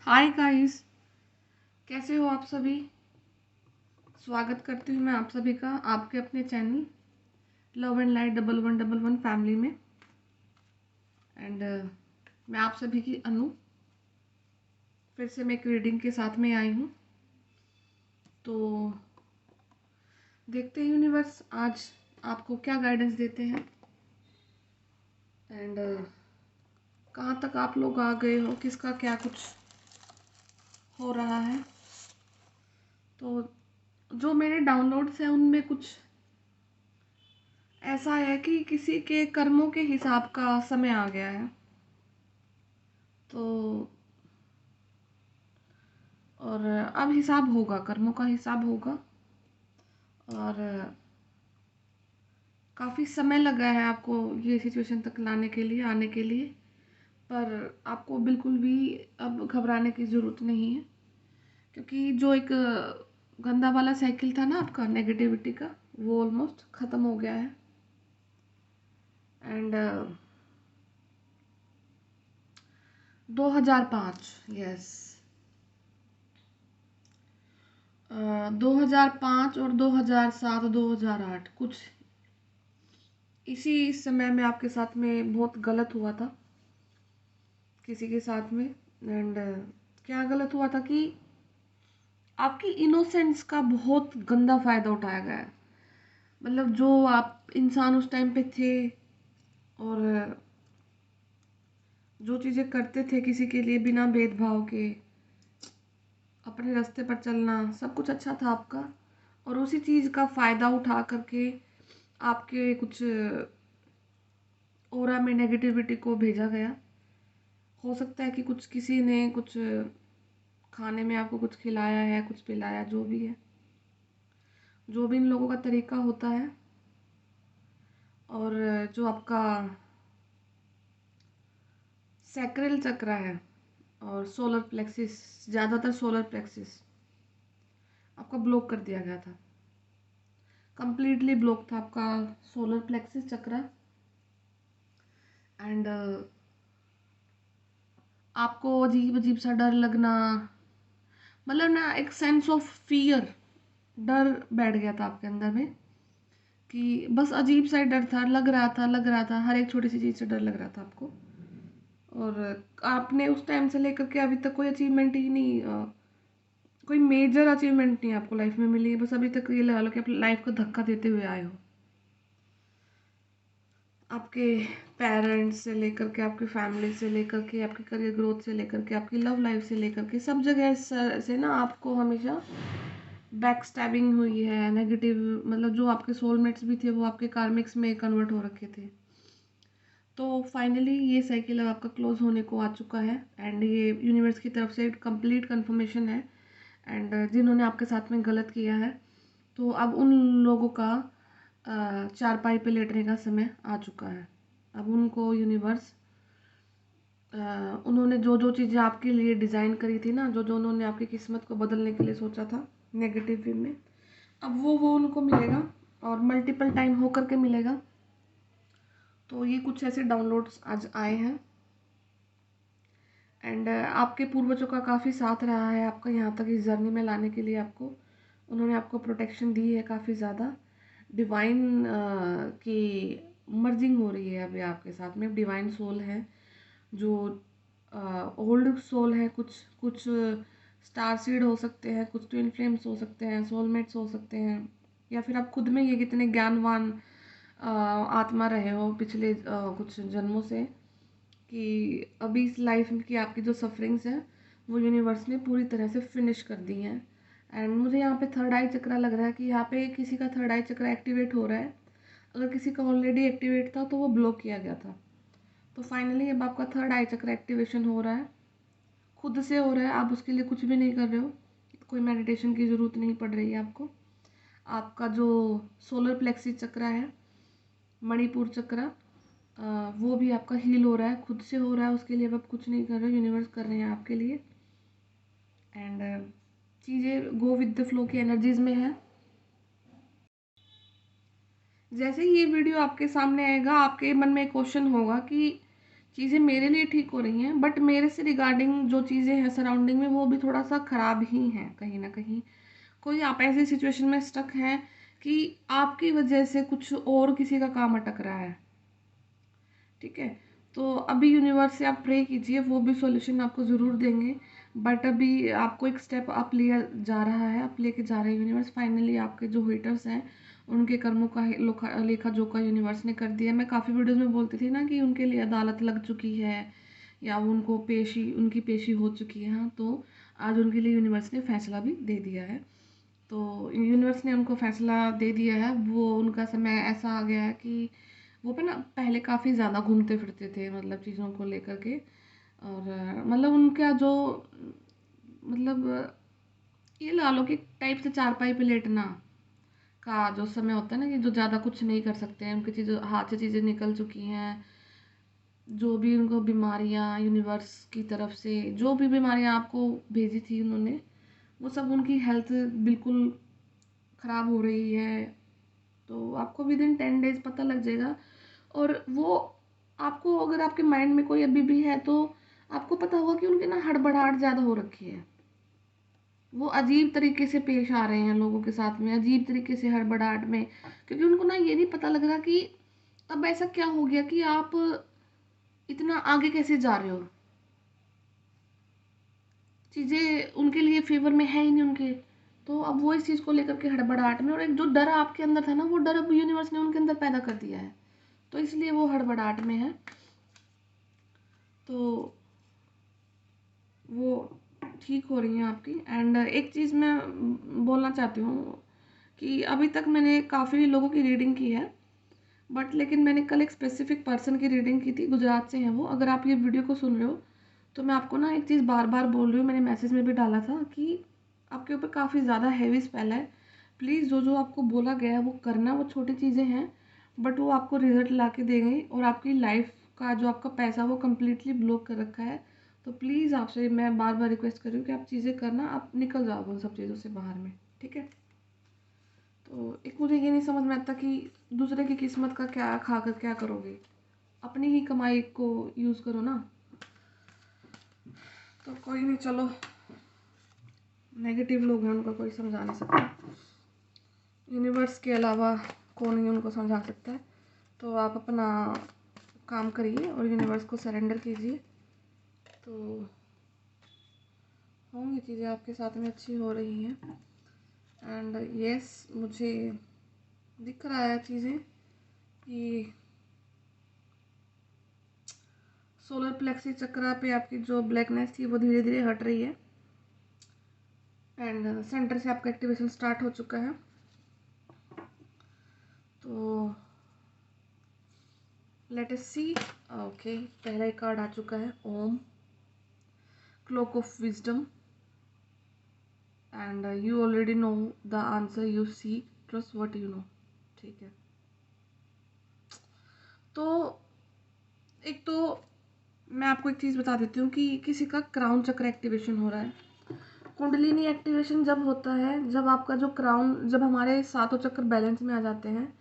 Hi guys, कैसे हो आप सभी। स्वागत करती हूँ मैं आप सभी का आपके अपने channel love and light 1111 family में। एंड मैं आप सभी की अनु फिर से मैं एक रीडिंग के साथ में आई हूँ। तो देखते हैं यूनिवर्स आज आपको क्या गाइडेंस देते हैं एंड कहाँ तक आप लोग आ गए हो, किसका क्या कुछ हो रहा है। तो जो मेरे डाउनलोड्स हैं उनमें कुछ ऐसा है कि किसी के कर्मों के हिसाब का समय आ गया है। तो और अब हिसाब होगा, कर्मों का हिसाब होगा। और काफ़ी समय लगा है आपको ये सिचुएशन तक लाने के लिए, आने के लिए। पर आपको बिल्कुल भी अब घबराने की ज़रूरत नहीं है, क्योंकि जो एक गंदा वाला साइकिल था ना आपका नेगेटिविटी का, वो ऑलमोस्ट ख़त्म हो गया है। एंड 2005, यस, 2005 और 2007 2008 कुछ इसी समय में आपके साथ में बहुत गलत हुआ था किसी के साथ में। एंड क्या गलत हुआ था कि आपकी इनोसेंस का बहुत गंदा फायदा उठाया गया है। मतलब जो आप इंसान उस टाइम पे थे और जो चीज़ें करते थे किसी के लिए बिना भेदभाव के, अपने रास्ते पर चलना, सब कुछ अच्छा था आपका। और उसी चीज़ का फ़ायदा उठा करके आपके कुछ ऑरा में नेगेटिविटी को भेजा गया। हो सकता है कि कुछ किसी ने कुछ खाने में आपको कुछ खिलाया है, कुछ पिलाया, जो भी है, जो भी इन लोगों का तरीका होता है। और जो आपका सैक्रल चक्र है और सोलर प्लेक्सिस, ज़्यादातर सोलर प्लेक्सिस आपका ब्लॉक कर दिया गया था। कंप्लीटली ब्लॉक था आपका सोलर प्लेक्सिस चक्र। एंड आपको अजीब अजीब सा डर लगना, मतलब ना एक सेंस ऑफ फियर, डर बैठ गया था आपके अंदर में कि बस अजीब सा डर था, लग रहा था हर एक छोटी सी चीज़ से डर लग रहा था आपको। और आपने उस टाइम से लेकर के अभी तक कोई अचीवमेंट ही नहीं, कोई मेजर अचीवमेंट नहीं आपको लाइफ में मिली है। बस अभी तक ये लगा लो कि आप लाइफ को धक्का देते हुए आए हो। आपके पेरेंट्स से लेकर के, आपकी फैमिली से लेकर के, आपके करियर ग्रोथ से लेकर के, आपकी लव लाइफ से लेकर के, सब जगह से ना आपको हमेशा बैक स्टैबिंग हुई है, नेगेटिव। मतलब जो आपके सोलमेट्स भी थे वो आपके कार्मिक्स में कन्वर्ट हो रखे थे। तो फाइनली ये साइकिल अब आपका क्लोज होने को आ चुका है। एंड ये यूनिवर्स की तरफ से कंप्लीट कंफर्मेशन है। एंड जिन्होंने आपके साथ में गलत किया है, तो अब उन लोगों का चारपाई पे लेटने का समय आ चुका है। अब उनको यूनिवर्स, उन्होंने जो जो चीज़ें आपके लिए डिज़ाइन करी थी ना, जो जो उन्होंने आपकी किस्मत को बदलने के लिए सोचा था नेगेटिव वे में, अब वो उनको मिलेगा और मल्टीपल टाइम होकर के मिलेगा। तो ये कुछ ऐसे डाउनलोड्स आज आए हैं। एंड आपके पूर्वजों का काफ़ी साथ रहा है आपका यहाँ तक इस जर्नी में लाने के लिए। आपको उन्होंने आपको प्रोटेक्शन दी है काफ़ी ज़्यादा। डिवाइन की मर्जिंग हो रही है अभी आपके साथ में। डिवाइन सोल है जो ओल्ड सोल है, कुछ कुछ स्टार सीड हो सकते हैं, कुछ ट्विन फ्लेम्स हो सकते हैं, सोलमेट्स हो सकते हैं, या फिर आप खुद में ये कितने ज्ञानवान आत्मा रहे हो पिछले कुछ जन्मों से, कि अभी इस लाइफ की आपकी जो सफरिंग्स हैं वो यूनिवर्स ने पूरी तरह से फिनिश कर दी हैं। एंड मुझे यहाँ पे थर्ड आई चक्र लग रहा है कि यहाँ पे किसी का थर्ड आई चक्र एक्टिवेट हो रहा है। अगर किसी का ऑलरेडी एक्टिवेट था तो वो ब्लॉक किया गया था। तो फाइनली अब आपका थर्ड आई चक्र एक्टिवेशन हो रहा है, खुद से हो रहा है। आप उसके लिए कुछ भी नहीं कर रहे हो, कोई मेडिटेशन की ज़रूरत नहीं पड़ रही है आपको। आपका जो सोलर प्लेक्सी चक्र है, मणिपुर चक्र, वो भी आपका हील हो रहा है, खुद से हो रहा है। उसके लिए अब आप कुछ नहीं कर रहे हो, यूनिवर्स कर रहे हैं आपके लिए। एंड चीज़ें गो विद द फ्लो की एनर्जीज में है। जैसे ही ये वीडियो आपके सामने आएगा, आपके मन में एक क्वेश्चन होगा कि चीज़ें मेरे लिए ठीक हो रही हैं, बट मेरे से रिगार्डिंग जो चीज़ें हैं सराउंडिंग में वो भी थोड़ा सा ख़राब ही हैं कहीं ना कहीं। कोई आप ऐसी सिचुएशन में स्टक हैं कि आपकी वजह से कुछ और किसी का काम अटक रहा है, ठीक है। तो अभी यूनिवर्स से आप प्रे कीजिए, वो भी सॉल्यूशन आपको ज़रूर देंगे। बट अभी आपको एक स्टेप अप लिया जा रहा है, आप लेके जा रहे हैं यूनिवर्स। फाइनली आपके जो हेटर्स हैं उनके कर्मों का लेखा जोखा यूनिवर्स ने कर दिया। मैं काफ़ी वीडियोस में बोलती थी ना कि उनके लिए अदालत लग चुकी है या उनको उनकी पेशी हो चुकी है। हाँ, तो आज उनके लिए यूनिवर्स ने फैसला भी दे दिया है। तो यूनिवर्स ने उनको फैसला दे दिया है। वो उनका समय ऐसा आ गया है कि वो पे ना पहले काफ़ी ज़्यादा घूमते फिरते थे, मतलब चीज़ों को लेकर के। और मतलब उनका जो मतलब ये ला लो कि टाइप से चारपाई पे लेटना का जो समय होता है ना, कि जो ज़्यादा कुछ नहीं कर सकते हैं, उनकी चीज़ों हाथ से चीज़ें निकल चुकी हैं। जो भी उनको बीमारियाँ यूनिवर्स की तरफ से जो भी बीमारियाँ आपको भेजी थी उन्होंने, वो सब उनकी हेल्थ बिल्कुल ख़राब हो रही है। तो आपको विद इन 10 डेज पता लग जाएगा। और वो आपको अगर आपके माइंड में कोई अभी भी है तो आपको पता होगा कि उनकी ना हड़बड़ाहट ज़्यादा हो रखी है। वो अजीब तरीके से पेश आ रहे हैं लोगों के साथ में, अजीब तरीके से हड़बड़ाहट में, क्योंकि उनको ना ये नहीं पता लग रहा कि अब ऐसा क्या हो गया कि आप इतना आगे कैसे जा रहे हो। चीज़ें उनके लिए फेवर में है ही नहीं उनके। तो अब वो इस चीज़ को लेकर के हड़बड़ाहट में, और एक जो डर आपके अंदर था ना, वो डर अब यूनिवर्स ने उनके अंदर पैदा कर दिया है, तो इसलिए वो हड़बड़ाहट में है। तो वो ठीक हो रही हैं आपकी। एंड एक चीज़ मैं बोलना चाहती हूँ कि अभी तक मैंने काफ़ी लोगों की रीडिंग की है, बट लेकिन मैंने कल एक स्पेसिफिक पर्सन की रीडिंग की थी, गुजरात से हैं वो। अगर आप ये वीडियो को सुन रहे हो तो मैं आपको ना एक चीज़ बार बार बोल रही हूँ, मैंने मैसेज में भी डाला था कि आपके ऊपर काफ़ी ज़्यादा हैवी स्पेल है। प्लीज़ जो जो आपको बोला गया है वो करना। वो छोटी चीज़ें हैं बट वो आपको रिजल्ट ला के देंगी। और आपकी लाइफ का जो आपका पैसा वो कम्प्लीटली ब्लॉक कर रखा है। तो प्लीज़ आपसे मैं बार बार रिक्वेस्ट कर रही हूँ कि आप चीज़ें करना, आप निकल जाओ उन सब चीज़ों से बाहर में, ठीक है। तो एक मुझे ये नहीं समझ में आता कि दूसरे की किस्मत का क्या खाकर क्या करोगे, अपनी ही कमाई को यूज़ करो ना। तो कोई नहीं, चलो, नेगेटिव लोग हैं उनको कोई समझा नहीं सकता, यूनिवर्स के अलावा कौन ही उनको समझा सकता है। तो आप अपना काम करिए और यूनिवर्स को सरेंडर कीजिए, तो होंगी चीज़ें आपके साथ में अच्छी हो रही हैं। एंड यस, मुझे दिख रहा है चीज़ें कि सोलर प्लेक्सी चक्रा पे आपकी जो ब्लैकनेस थी वो धीरे धीरे हट रही है। एंड सेंटर से आपका एक्टिवेशन स्टार्ट हो चुका है। तो लेट अस सी। ओके, पहला एक कार्ड आ चुका है, Om, cloak of wisdom. And you already know the answer you see, trust what you know, ठीक है। तो एक तो मैं आपको एक चीज़ बता देती हूँ कि किसी का क्राउन चक्र एक्टिवेशन हो रहा है। कुंडलिनी एक्टिवेशन जब होता है जब आपका जो क्राउन, जब हमारे सातों चक्र बैलेंस में आ जाते हैं,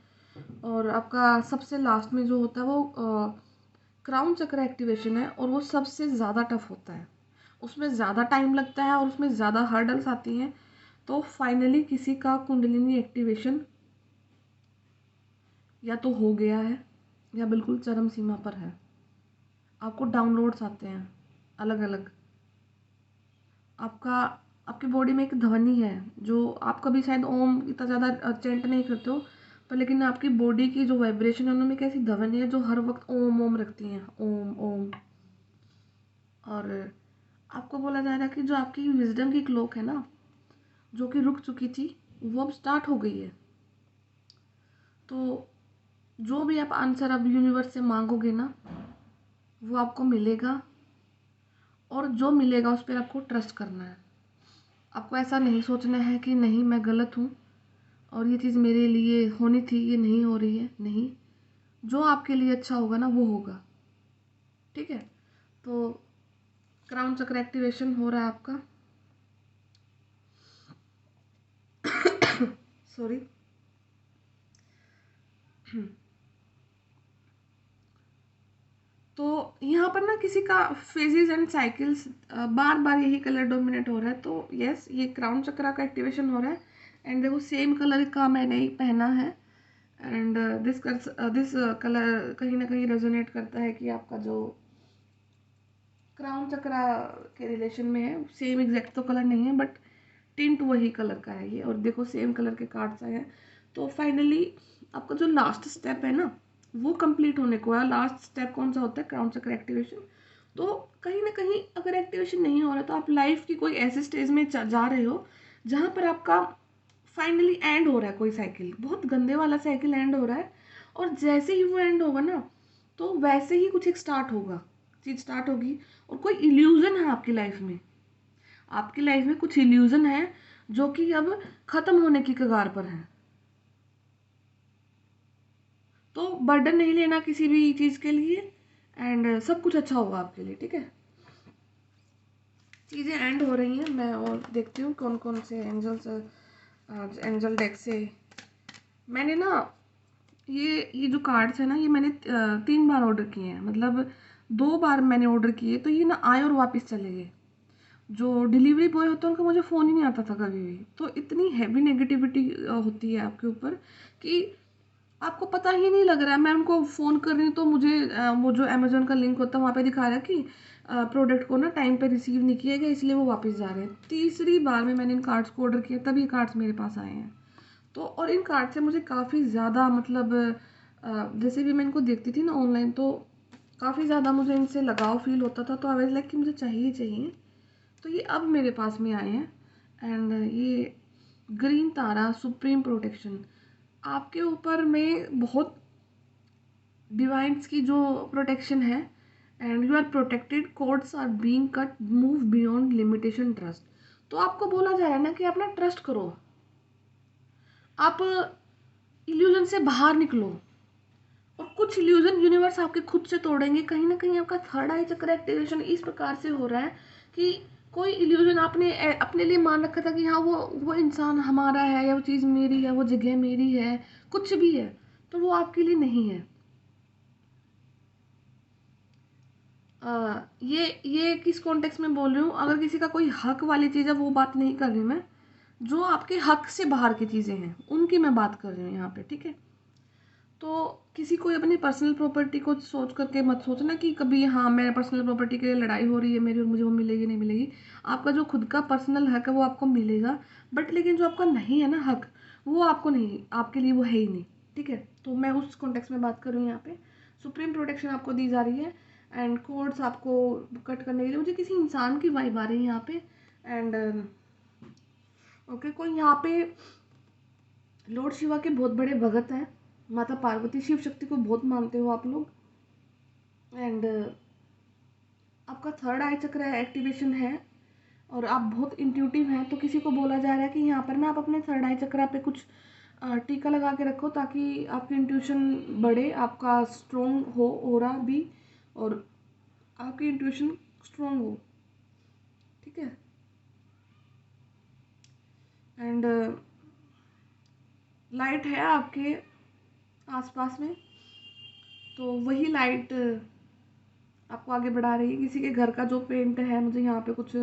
और आपका सबसे लास्ट में जो होता है वो क्राउन चक्र एक्टिवेशन है, और वो सबसे ज़्यादा टफ होता है। उसमें ज़्यादा टाइम लगता है और उसमें ज़्यादा हर्डल्स आती हैं। तो फाइनली किसी का कुंडलिनी एक्टिवेशन या तो हो गया है या बिल्कुल चरम सीमा पर है। आपको डाउनलोड्स आते हैं अलग अलग। आपका आपकी बॉडी में एक ध्वनि है जो आप कभी शायद ओम इतना ज़्यादा चेंट नहीं करते हो, पर लेकिन आपकी बॉडी की जो वाइब्रेशन है उनमें एक ऐसी ध्वनि है जो हर वक्त ओम ओम रखती हैं, ओम ओम। और आपको बोला जा रहा है कि जो आपकी विजडम की क्लॉक है ना, जो कि रुक चुकी थी, वो अब स्टार्ट हो गई है। तो जो भी आप आंसर अब यूनिवर्स से मांगोगे ना, वो आपको मिलेगा। और जो मिलेगा उस पर आपको ट्रस्ट करना है। आपको ऐसा नहीं सोचना है कि नहीं मैं गलत हूँ और ये चीज़ मेरे लिए होनी थी, ये नहीं हो रही है। नहीं, जो आपके लिए अच्छा होगा ना वो होगा, ठीक है। तो क्राउन चक्र एक्टिवेशन हो रहा है आपका। सॉरी। तो यहाँ पर ना किसी का फेजेस एंड साइकिल्स बार बार यही कलर डोमिनेट हो रहा है, तो यस ये क्राउन चक्रा का एक्टिवेशन हो रहा है। एंड देखो सेम कलर का मैंने ही पहना है, एंड दिस कलर कहीं ना कहीं रेजोनेट करता है कि आपका जो क्राउन चक्रा के रिलेशन में है। सेम एग्जैक्ट तो कलर नहीं है बट टिंट वही कलर का है ये, और देखो सेम कलर के कार्ड्स आए हैं। तो फाइनली आपका जो लास्ट स्टेप है ना वो कंप्लीट होने को है। लास्ट स्टेप कौन सा होता है? क्राउन चक्र एक्टिवेशन। तो कहीं ना कहीं अगर एक्टिवेशन नहीं हो रहा तो आप लाइफ की कोई ऐसे स्टेज में जा रहे हो जहाँ पर आपका फाइनली एंड हो रहा है, कोई साइकिल बहुत गंदे वाला साइकिल एंड हो रहा है, और जैसे ही वो एंड होगा ना तो वैसे ही कुछ एक स्टार्ट होगा, चीज़ स्टार्ट होगी, और कोई इल्यूजन है आपकी लाइफ में। आपकी लाइफ में कुछ इल्यूजन है जो कि अब खत्म होने की कगार पर है। तो बर्डन नहीं लेना किसी भी चीज़ के लिए, एंड सब कुछ अच्छा होगा आपके लिए, ठीक है। चीज़ें एंड हो रही हैं, मैं और देखती हूँ कौन कौन से एंजल्स एंजल डेक से मैंने ना ये जो कार्ड्स है ना ये मैंने 3 बार ऑर्डर किए हैं, मतलब 2 बार मैंने ऑर्डर किए तो ये ना आए और वापस चले गए। जो डिलीवरी बॉय होता है उनका मुझे फ़ोन ही नहीं आता था कभी भी। तो इतनी हैवी नेगेटिविटी होती है आपके ऊपर कि आपको पता ही नहीं लग रहा है। मैं उनको फ़ोन कर रही हूँ तो मुझे वो जो अमेज़न का लिंक होता है वहाँ पे दिखा रहा है कि प्रोडक्ट को ना टाइम पे रिसीव नहीं किया गया, इसलिए वो वापस जा रहे हैं। तीसरी बार में मैंने इन कार्ड्स को ऑर्डर किया तभी कार्ड्स मेरे पास आए हैं। तो और इन कार्ड से मुझे काफ़ी ज़्यादा मतलब जैसे भी मैं इनको देखती थी ना ऑनलाइन तो काफ़ी ज़्यादा मुझे इनसे लगाव फील होता था। तो आई वाज लाइक कि मुझे चाहिए चाहिए। तो ये अब मेरे पास में आए हैं, एंड ये ग्रीन तारा सुप्रीम प्रोटेक्शन आपके ऊपर में बहुत डिवाइन्स की जो प्रोटेक्शन है, and you are protected, codes are being cut, move beyond limitation, trust. तो आपको बोला जा रहा है ना कि आप ना ट्रस्ट करो, आप इल्यूजन से बाहर निकलो, और कुछ इल्यूजन यूनिवर्स आपके खुद से तोड़ेंगे। कहीं ना कहीं आपका थर्ड आई चक्र एक्टिवेशन इस प्रकार से हो रहा है कि कोई इल्यूजन आपने अपने लिए मान रखा था कि हाँ वो इंसान हमारा है, या वो चीज़ मेरी है, वो जगह मेरी है, कुछ भी है, तो वो आपके लिए नहीं है। ये किस कॉन्टेक्स्ट में बोल रही हूँ? अगर किसी का कोई हक वाली चीज़ है वो बात नहीं कर रही मैं, जो आपके हक से बाहर की चीज़ें हैं उनकी मैं बात कर रही हूँ यहाँ पे, ठीक है। तो किसी को अपनी पर्सनल प्रॉपर्टी को सोच करके मत सोचना कि कभी हाँ मेरे पर्सनल प्रॉपर्टी के लिए लड़ाई हो रही है मेरी और मुझे वो मिलेगी नहीं मिलेगी। आपका जो खुद का पर्सनल हक है वो आपको मिलेगा, बट लेकिन जो आपका नहीं है ना हक, वो आपको नहीं, आपके लिए वो है ही नहीं, ठीक है। तो मैं उस कॉन्टेक्स्ट में बात कर रही हूँ यहाँ पे। सुप्रीम प्रोटेक्शन आपको दी जा रही है, एंड कोड्स आपको कट करने के लिए मुझे किसी इंसान की वाइब आ रही है यहाँ पे। एंड ओके, कोई यहाँ पे लॉर्ड शिवा के बहुत बड़े भगत हैं, माता पार्वती शिव शक्ति को बहुत मानते हो आप लोग, एंड आपका थर्ड आई चक्र एक्टिवेशन है, और आप बहुत इंट्यूटिव हैं। तो किसी को बोला जा रहा है कि यहाँ पर ना आप अपने थर्ड आई चक्र पे कुछ टीका लगा के रखो ताकि आपकी इंट्यूशन बढ़े, आपका स्ट्रोंग हो ओरा भी, और आपकी इंट्यूशन स्ट्रोंग हो, ठीक है। एंड लाइट है आपके आसपास में, तो वही लाइट आपको आगे बढ़ा रही है। किसी के घर का जो पेंट है, मुझे यहाँ पे कुछ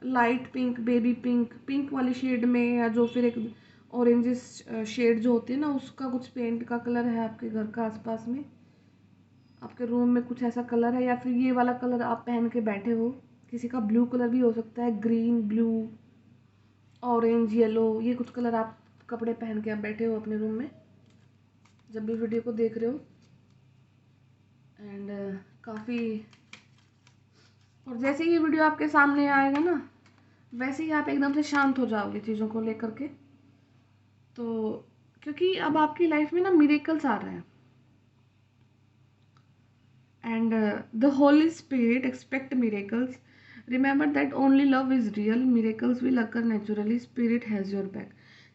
light pink, baby pink, pink वाली शेड में, या जो फिर एक ऑरेंजिस शेड जो होती है ना उसका कुछ पेंट का कलर है आपके घर का आसपास में, आपके रूम में कुछ ऐसा कलर है, या फिर ये वाला कलर आप पहन के बैठे हो। किसी का ब्लू कलर भी हो सकता है, ग्रीन, ब्लू, ऑरेंज, येलो, ये कुछ कलर आप कपड़े पहन के आप बैठे हो अपने रूम में जब भी वीडियो को देख रहे हो। एंड काफ़ी, और जैसे ही ये वीडियो आपके सामने आएगा ना वैसे ही आप एकदम से शांत हो जाओगे चीज़ों को लेकर के। तो क्योंकि अब आपकी लाइफ में ना मिरेकल्स आ रहे हैं, and the Holi spirit expect miracles, remember that only love is real, miracles will occur naturally, spirit has your back.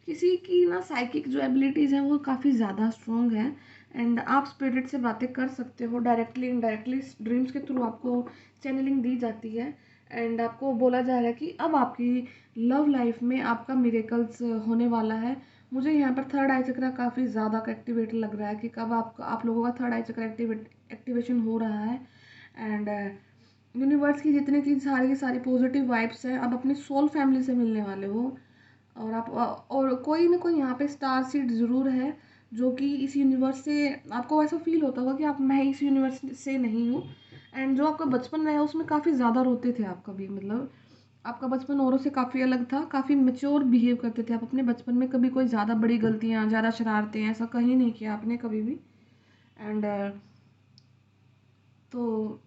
किसी की ना साइकिक जो एबिलिटीज़ हैं वो काफ़ी ज़्यादा स्ट्रॉन्ग है, एंड आप स्पिरिट से बातें कर सकते हो डायरेक्टली इनडायरेक्टली, ड्रीम्स के थ्रू आपको चैनलिंग दी जाती है, एंड आपको बोला जा रहा है कि अब आपकी लव लाइफ में आपका मिरेकल्स होने वाला है। मुझे यहाँ पर थर्ड आई चक्र काफ़ी ज़्यादा एक्टिवेट लग रहा है कि कब आप लोगों का थर्ड आई चक्र एक्टिवेशन हो रहा है। एंड यूनिवर्स की जितनी की सारी पॉजिटिव वाइब्स हैं, आप अपनी सोल फैमिली से मिलने वाले हो। और आप और कोई ना कोई यहाँ पे स्टार सीड ज़रूर है जो कि इस यूनिवर्स से आपको ऐसा फील होता होगा कि आप मैं इस यूनिवर्स से नहीं हूँ। एंड जो आपका बचपन रहा है उसमें काफ़ी ज़्यादा रोते थे आप कभी, मतलब आपका बचपन औरों से काफ़ी अलग था, काफ़ी मैच्योर बिहेव करते थे आप अपने बचपन में, कभी कोई ज़्यादा बड़ी गलतियाँ, ज़्यादा शरारतें ऐसा कहीं नहीं किया आपने कभी भी। एंड तो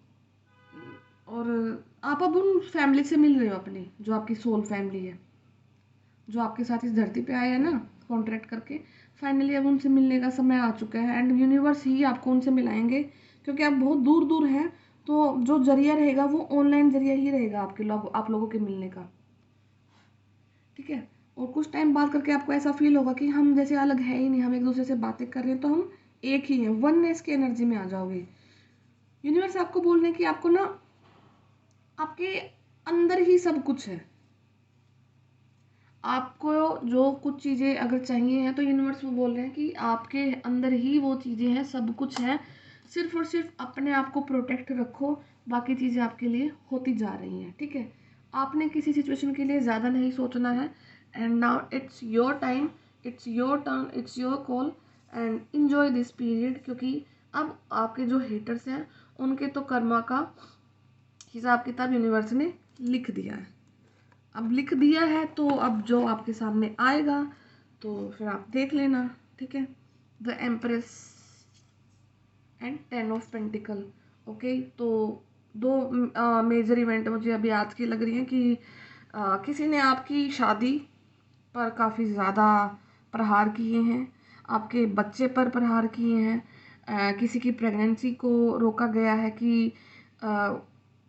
और आप अब उन फैमिली से मिल रहे हो अपनी, जो आपकी सोल फैमिली है, जो आपके साथ इस धरती पे आए हैं ना कॉन्ट्रैक्ट करके। फाइनली अब उनसे मिलने का समय आ चुका है एंड यूनिवर्स ही आपको उनसे मिलाएंगे, क्योंकि आप बहुत दूर दूर हैं। तो जो जरिया रहेगा वो ऑनलाइन जरिया ही रहेगा आप लोगों के मिलने का, ठीक है। और कुछ टाइम बाद करके आपको ऐसा फील होगा कि हम जैसे अलग है ही नहीं, हम एक दूसरे से बातें कर रहे हैं तो हम एक ही हैं, वननेस की एनर्जी में आ जाओगे। यूनिवर्स आपको बोल रहे हैं कि आपको ना आपके अंदर ही सब कुछ है। आपको जो कुछ चीज़ें अगर चाहिए हैं तो यूनिवर्स वो बोल रहे हैं कि आपके अंदर ही वो चीज़ें हैं, सब कुछ है। सिर्फ और सिर्फ अपने आप को प्रोटेक्ट रखो, बाकी चीज़ें आपके लिए होती जा रही हैं, ठीक है। आपने किसी सिचुएशन के लिए ज़्यादा नहीं सोचना है। And now it's your time, it's your turn, it's your call and enjoy this period, क्योंकि अब आपके जो हेटर्स हैं उनके तो कर्मा का हिसाब किताब यूनिवर्स ने लिख दिया है। अब लिख दिया है तो अब जो आपके सामने आएगा तो फिर आप देख लेना, ठीक है। The empress and 10 of pentacle. Okay, तो दो मेजर इवेंट मुझे अभी आज की लग रही हैं कि किसी ने आपकी शादी पर काफ़ी ज़्यादा प्रहार किए हैं, आपके बच्चे पर प्रहार किए हैं, किसी की प्रेगनेंसी को रोका गया है कि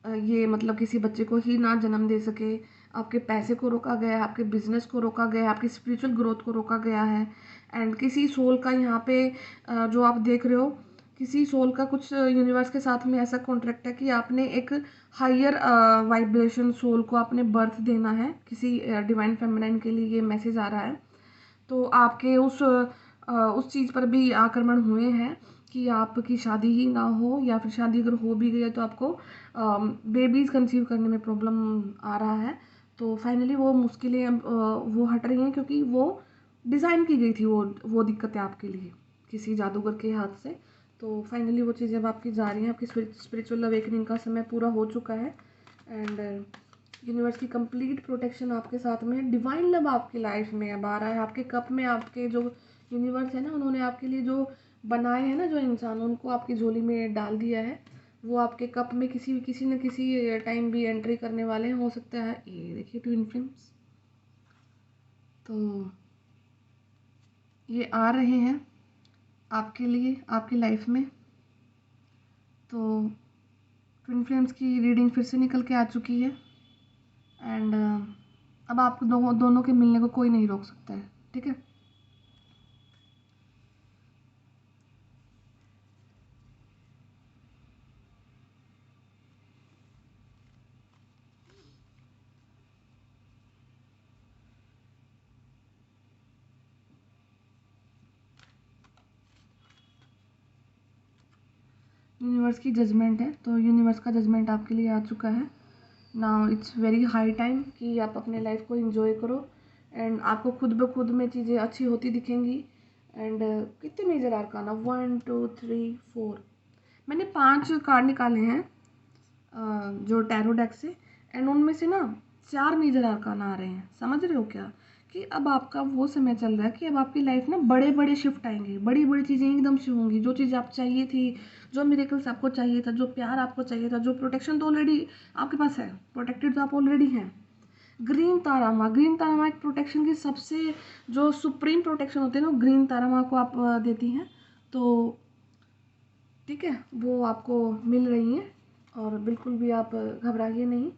ये मतलब किसी बच्चे को ही ना जन्म दे सके, आपके पैसे को रोका गया है, आपके बिजनेस को रोका गया है, आपकी स्पिरिचुअल ग्रोथ को रोका गया है। एंड किसी सोल का यहाँ पे जो आप देख रहे हो, किसी सोल का कुछ यूनिवर्स के साथ में ऐसा कॉन्ट्रैक्ट है कि आपने एक हायर वाइब्रेशन सोल को आपने बर्थ देना है, किसी डिवाइन फेमिनाइन के लिए ये मैसेज आ रहा है। तो आपके उस चीज़ पर भी आक्रमण हुए हैं कि आपकी शादी ही ना हो, या फिर शादी अगर हो भी गई है तो आपको बेबीज़ कंसीव करने में प्रॉब्लम आ रहा है। तो फाइनली वो मुश्किलें वो हट रही हैं, क्योंकि वो डिज़ाइन की गई थी वो दिक्कतें आपके लिए किसी जादूगर के हाथ से। तो फाइनली वो चीज़ें अब आपकी जा रही हैं, आपकी स्पिरिचुअल अवेकनिंग का समय पूरा हो चुका है। एंड यूनिवर्स की कंप्लीट प्रोटेक्शन आपके साथ में है, डिवाइन लव आपकी लाइफ में अब आ रहा है। आपके कप में आपके जो यूनिवर्स है ना, उन्होंने आपके लिए जो बनाए हैं ना जो इंसान, उनको आपकी झोली में डाल दिया है। वो आपके कप में किसी न किसी टाइम भी एंट्री करने वाले हैं। हो सकता है ये देखिए ट्विन फ्लेम्स, तो ये आ रहे हैं आपके लिए आपकी लाइफ में। तो ट्विन फ्लेम्स की रीडिंग फिर से निकल के आ चुकी है। एंड अब आपको दोनों के मिलने को कोई नहीं रोक सकता है, ठीक है। यूनिवर्स की जजमेंट है, तो यूनिवर्स का जजमेंट आपके लिए आ चुका है। Now it's very high time कि आप अपने लाइफ को एंजॉय करो। एंड आपको खुद ब खुद में चीज़ें अच्छी होती दिखेंगी। एंड कितने मेजर आर्काना, 1 2 3 4, मैंने 5 कार्ड निकाले हैं जो टैरो डेक से। एंड उनमें से ना 4 मेजर आर्काना आ रहे हैं, समझ रहे हो क्या, कि अब आपका वो समय चल रहा है कि अब आपकी लाइफ में बड़े बड़े शिफ्ट आएंगे, बड़ी बड़ी चीज़ें एकदम से होंगी। जो चीज़ आप चाहिए थी, जो मिरेकल्स आपको चाहिए था, जो प्यार आपको चाहिए था, जो प्रोटेक्शन तो ऑलरेडी आपके पास है, प्रोटेक्टेड तो आप ऑलरेडी हैं। ग्रीन तारामा एक प्रोटेक्शन की सबसे जो सुप्रीम प्रोटेक्शन होती है ना, ग्रीन तारामा को आप देती हैं। तो ठीक है, वो आपको मिल रही हैं और बिल्कुल भी आप घबराइए नहीं।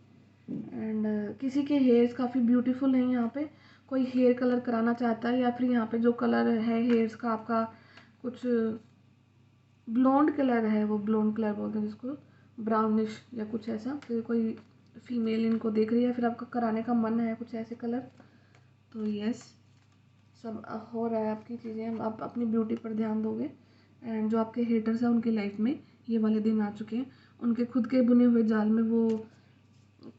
एंड किसी के हेयर्स काफ़ी ब्यूटीफुल हैं यहाँ पे, कोई हेयर कलर कराना चाहता है, या फिर यहाँ पे जो कलर है हेयर्स का आपका कुछ ब्लॉन्ड कलर है, वो ब्लॉन्ड कलर बोलते हैं जिसको, ब्राउनिश या कुछ ऐसा, फिर कोई फीमेल इनको देख रही है, फिर आपका कराने का मन है कुछ ऐसे कलर। तो यस, सब हो रहा है आपकी चीज़ें, आप अपनी ब्यूटी पर ध्यान दोगे। एंड जो आपके हेटर्स हैं उनकी लाइफ में ये वाले दिन आ चुके हैं। उनके खुद के बुने हुए जाल में वो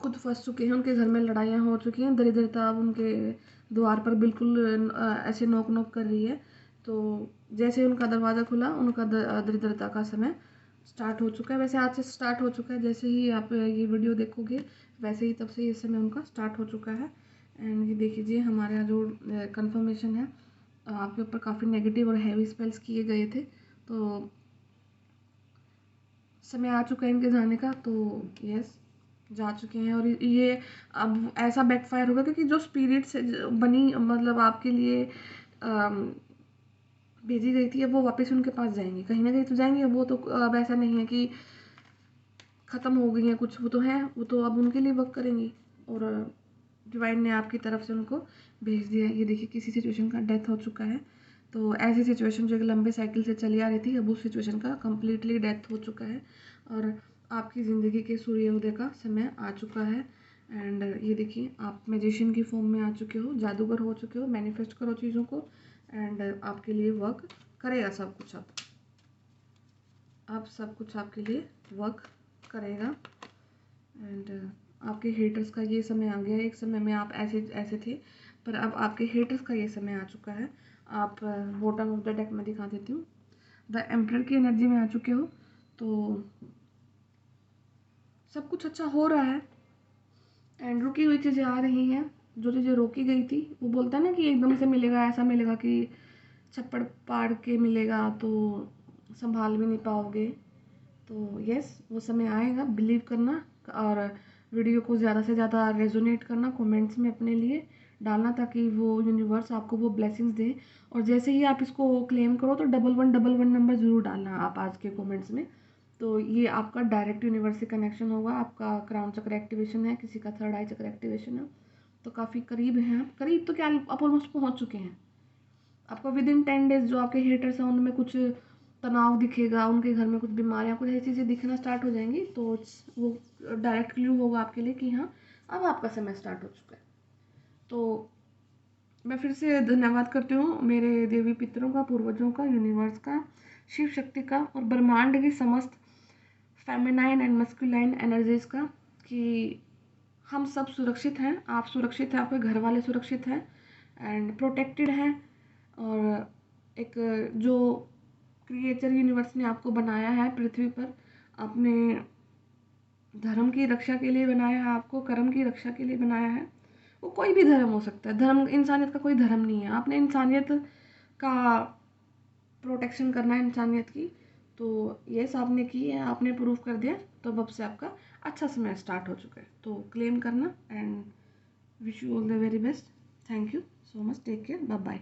खुद फंस चुके हैं, उनके घर में लड़ाइयाँ हो चुकी हैं, दरिद्रता अब उनके द्वार पर बिल्कुल ऐसे नोक नोक कर रही है। तो जैसे उनका दरवाज़ा खुला, उनका दरिद्रता का समय स्टार्ट हो चुका है। वैसे आज से स्टार्ट हो चुका है, जैसे ही आप ये वीडियो देखोगे वैसे ही तब से ये समय उनका स्टार्ट हो चुका है। एंड ये देख लीजिए हमारे यहाँ जो कंफर्मेशन है, आपके ऊपर काफ़ी नेगेटिव और हैवी स्पेल्स किए गए थे, तो समय आ चुका है इनके जाने का। तो यस, जा चुके हैं। और ये अब ऐसा बैकफायर होगा क्योंकि जो स्पिरिट से बनी, मतलब आपके लिए भेजी गई थी, अब वो वापस उनके पास जाएंगी, कहीं ना कहीं तो जाएंगी। वो तो अब ऐसा नहीं है कि ख़त्म हो गई हैं कुछ, वो तो हैं, वो तो अब उनके लिए वर्क करेंगी। और डिवाइन ने आपकी तरफ से उनको भेज दिया है। ये देखिए किसी सिचुएशन का डेथ हो चुका है, तो ऐसी सिचुएशन जो एक लंबे साइकिल से चली आ रही थी, अब उस सिचुएशन का कम्प्लीटली डेथ हो चुका है और आपकी ज़िंदगी के सूर्योदय का समय आ चुका है। एंड ये देखिए आप मैजिशियन की फॉर्म में आ चुके हो, जादूगर हो चुके हो। मैनिफेस्ट करो चीज़ों को एंड आपके लिए वर्क करेगा सब कुछ। अब सब कुछ आपके लिए वर्क करेगा। एंड आपके हेटर्स का ये समय आ गया है। एक समय में आप ऐसे ऐसे थे, पर अब आपके हेटर्स का ये समय आ चुका है। आप बॉटम ऑफ द डेक में दिखा देती हूँ, द एम्परर की एनर्जी में आ चुके हो। तो सब कुछ अच्छा हो रहा है एंड रुकी हुई चीज़ें आ रही हैं। जो चीज़ें रोकी गई थी, वो बोलता है ना कि एकदम से मिलेगा, ऐसा मिलेगा कि छप्पड़ पाड़ के मिलेगा तो संभाल भी नहीं पाओगे। तो यस, वो समय आएगा, बिलीव करना। और वीडियो को ज़्यादा से ज़्यादा रेजोनेट करना, कमेंट्स में अपने लिए डालना, ताकि वो यूनिवर्स आपको वो ब्लेसिंग्स दे। और जैसे ही आप इसको क्लेम करो तो 1111 नंबर ज़रूर डालना आप आज के कमेंट्स में। तो ये आपका डायरेक्ट यूनिवर्स से कनेक्शन होगा। आपका क्राउन चक्र एक्टिवेशन है, किसी का थर्ड आई चक्र एक्टिवेशन है, तो काफ़ी करीब हैं आप। करीब तो क्या, आप ऑलमोस्ट पहुँच चुके हैं। आपको विद इन 10 डेज जो आपके हेटर्स हैं उनमें कुछ तनाव दिखेगा, उनके घर में कुछ बीमारियाँ, कुछ ऐसी चीज़ें दिखना स्टार्ट हो जाएंगी, तो वो डायरेक्ट क्लू होगा आपके लिए कि हाँ, अब आपका समय स्टार्ट हो चुका है। तो मैं फिर से धन्यवाद करती हूँ मेरे देवी पितरों का, पूर्वजों का, यूनिवर्स का, शिव शक्ति का और ब्रह्मांड की समस्त फेमिनाइन एंड मस्कुलाइन एनर्जीज का, कि हम सब सुरक्षित हैं, आप सुरक्षित हैं, आपके घर वाले सुरक्षित हैं एंड प्रोटेक्टेड हैं। और एक जो क्रिएचर यूनिवर्स ने आपको बनाया है पृथ्वी पर, अपने धर्म की रक्षा के लिए बनाया है, आपको कर्म की रक्षा के लिए बनाया है। वो कोई भी धर्म हो सकता है, धर्म इंसानियत का कोई धर्म नहीं है। आपने इंसानियत का प्रोटेक्शन करना है, इंसानियत की। तो ये आपने की है, आपने प्रूव कर दिया, तो अब से आपका अच्छा समय स्टार्ट हो चुका है। तो क्लेम करना and wish you all the very best. Thank you so much, take care, bye bye.